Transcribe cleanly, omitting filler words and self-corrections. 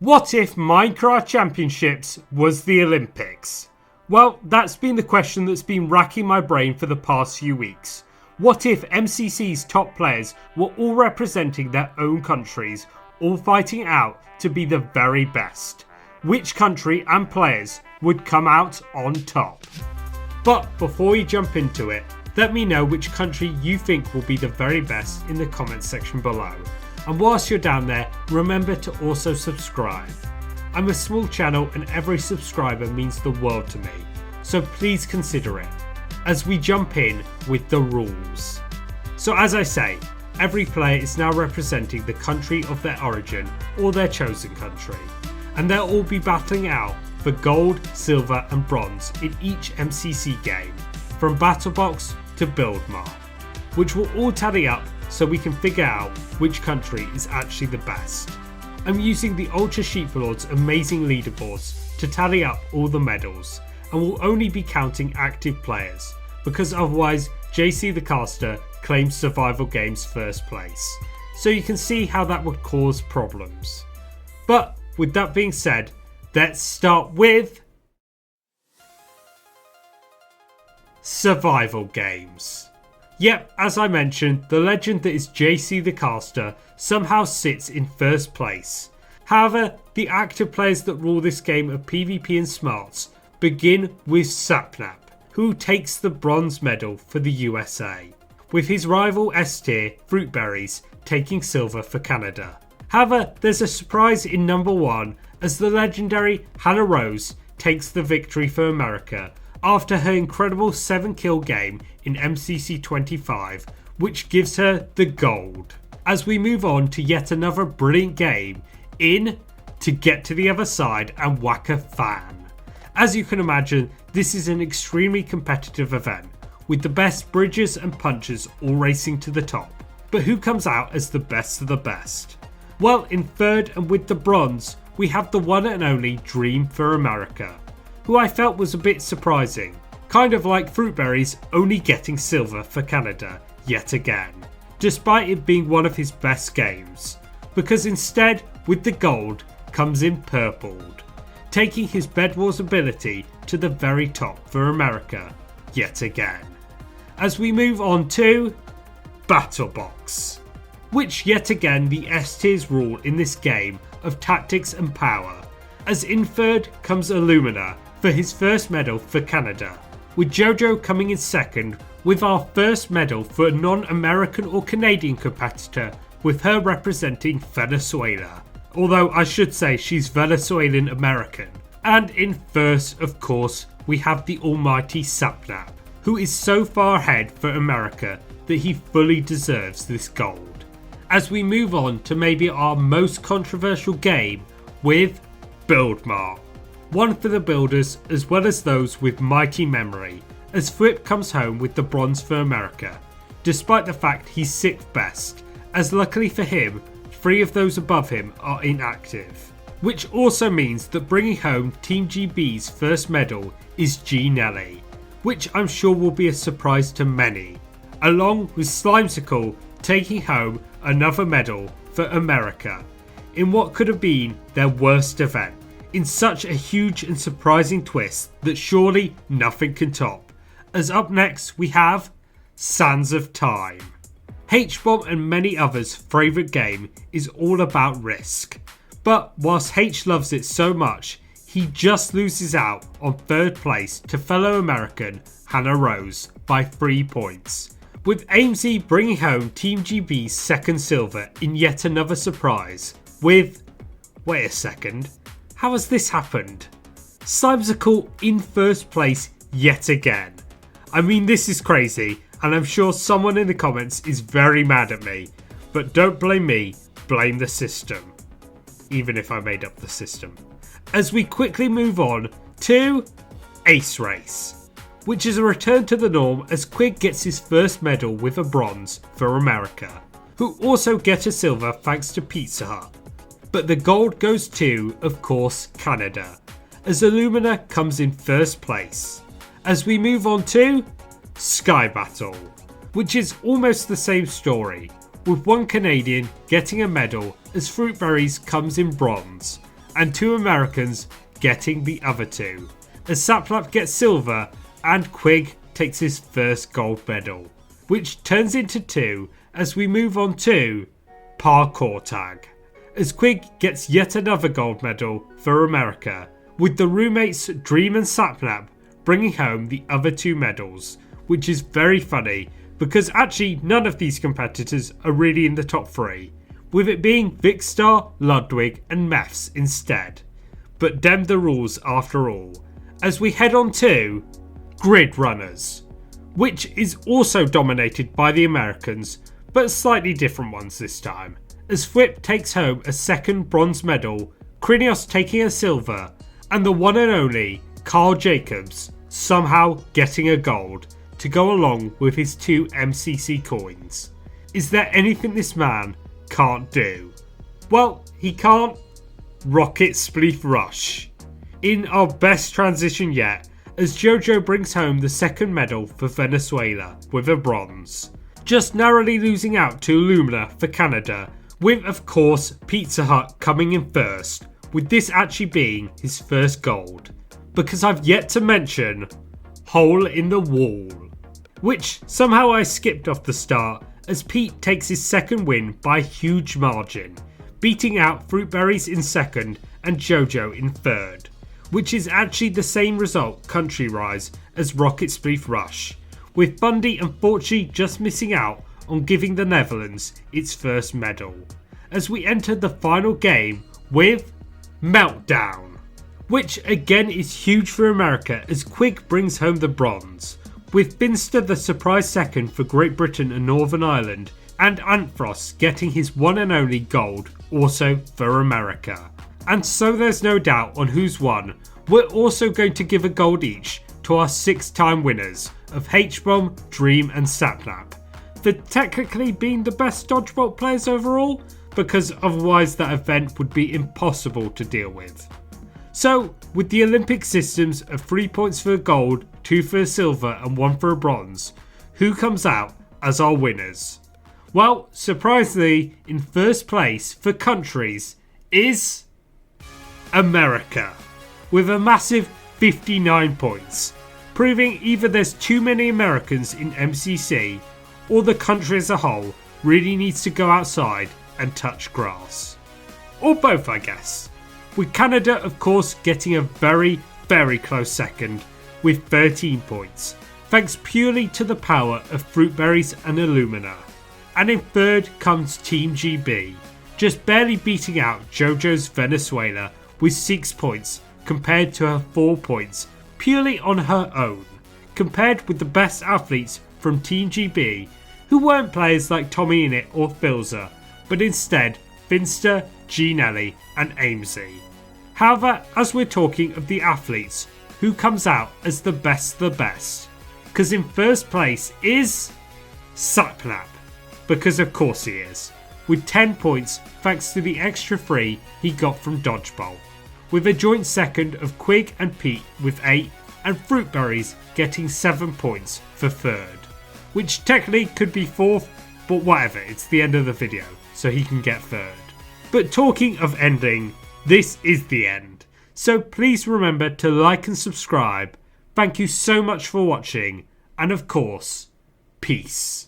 What if Minecraft Championships was the Olympics? Well, that's been the question that's been racking my brain for the past few weeks. What if MCC's top players were all representing their own countries, all fighting out to be the very best? Which country and players would come out on top? But before we jump into it, let me know which country you think will be the very best in the comments section below. And whilst you're down there, remember to also subscribe. I'm a small channel and every subscriber means the world to me, so please consider it, as we jump in with the rules. So as I say, every player is now representing the country of their origin or their chosen country, and they'll all be battling out for gold, silver and bronze in each MCC game, from Battle Box to Build Mark, which will all tally up so we can figure out which country is actually the best. I'm using the Ultra Sheeplord's amazing leaderboards to tally up all the medals, and will only be counting active players, because otherwise JC the Caster claims survival games first place, so you can see how that would cause problems. But with that being said, let's start with survival games. Yep, as I mentioned, the legend that is JC the Caster somehow sits in first place. However, the active players that rule this game of PvP and smarts begin with Sapnap, who takes the bronze medal for the USA, with his rival S-tier Fruitberries taking silver for Canada. However, there's a surprise in number 1 as the legendary Hannah Rose takes the victory for America after her incredible 7-kill game in MCC 25, which gives her the gold. As we move on to yet another brilliant game in To Get to the Other Side and Whack a Fan. As you can imagine, this is an extremely competitive event, with the best bridges and punchers all racing to the top. But who comes out as the best of the best? Well, in third and with the bronze, we have the one and only Dream for America, who I felt was a bit surprising, kind of like Fruitberries only getting silver for Canada yet again, despite it being one of his best games, because instead with the gold comes in Purpled, taking his Bed Wars ability to the very top for America yet again. As we move on to Battle Box, which yet again the S-tiers rule in this game of tactics and power, as in third comes Illumina for his first medal for Canada, with Jojo coming in second with our first medal for a non-American or Canadian competitor, with her representing Venezuela, although I should say she's Venezuelan American. And in first, of course, we have the almighty Sapnap, who is so far ahead for America that he fully deserves this gold. As we move on to maybe our most controversial game with Build Mark, one for the builders as well as those with mighty memory, as Flip comes home with the bronze for America, despite the fact he's 6th best, as luckily for him, 3 of those above him are inactive. Which also means that bringing home Team GB's first medal is G Nelly, which I'm sure will be a surprise to many, along with Slimesicle taking home another medal for America, in what could have been their worst event, in such a huge and surprising twist that surely nothing can top. As up next we have Sands of Time. H-Bomb and many others' favourite game is all about risk, but whilst H loves it so much, he just loses out on 3rd place to fellow American Hannah Rose by 3 points, with AIMSy bringing home Team GB's 2nd silver in yet another surprise with, wait a second, how has this happened? Slimesicle in 1st place yet again. I mean, this is crazy, and I'm sure someone in the comments is very mad at me, but don't blame me, blame the system. Even if I made up the system. As we quickly move on to Ace Race, which is a return to the norm as Quig gets his first medal with a bronze for America, who also get a silver thanks to Pizza Hut. But the gold goes to, of course, Canada, as Illumina comes in 1st place. As we move on to Sky Battle, which is almost the same story, with one Canadian getting a medal as Fruitberries comes in bronze, and 2 Americans getting the other 2, as Saplap gets silver and Quig takes his first gold medal, which turns into 2 as we move on to parkour tag, as Quig gets yet another gold medal for America, with the roommates Dream and Sapnap bringing home the other 2 medals, which is very funny because actually none of these competitors are really in the top 3, with it being Vicstar, Ludwig and Meths instead. But dem the rules after all, as we head on to Grid Runners, which is also dominated by the Americans, but slightly different ones this time, as Flip takes home a second bronze medal, Krinios taking a silver, and the one and only Carl Jacobs somehow getting a gold to go along with his 2 MCC coins. Is there anything this man can't do? Well, he can't rocket spleef rush. In our best transition yet, as Jojo brings home the second medal for Venezuela with a bronze, just narrowly losing out to Illumina for Canada, with of course Pizza Hut coming in first, with this actually being his first gold, because I've yet to mention Hole in the Wall, which somehow I skipped off the start, as Pete takes his second win by a huge margin, beating out Fruitberries in second and Jojo in third, which is actually the same result country-wise as Rocket Spleef Rush, with Bundy unfortunately just missing out on giving the Netherlands its first medal, as we enter the final game with Meltdown, which again is huge for America as Quig brings home the bronze, with Finster the surprise second for Great Britain and Northern Ireland, and Antfrost getting his one and only gold also for America. And so there's no doubt on who's won. We're also going to give a gold each to our 6-time winners of H-Bomb, Dream and Sapnap, for technically being the best dodgeball players overall, because otherwise that event would be impossible to deal with. So, with the Olympic systems of 3 points for a gold, 2 for a silver and 1 for a bronze, who comes out as our winners? Well, surprisingly, in first place for countries is America, with a massive 59 points, proving either there's too many Americans in MCC or the country as a whole really needs to go outside and touch grass. Or both, I guess. With Canada, of course, getting a very, very close second with 13 points, thanks purely to the power of Fruitberries and Illumina. And in third comes Team GB, just barely beating out JoJo's Venezuela with 6 points compared to her 4 points purely on her own, compared with the best athletes from Team GB, who weren't players like TommyInnit or Filza, but instead Finster, Ginelli and Amesy. However, as we're talking of the athletes, who comes out as the best? Because in first place is Sapnap, because of course he is, with 10 points thanks to the extra 3 he got from Dodgeball, with a joint second of Quig and Pete with 8 and Fruitberries getting 7 points for third, which technically could be fourth, but whatever, it's the end of the video, so he can get third. But talking of ending, this is the end, so please remember to like and subscribe. Thank you so much for watching, and of course, peace.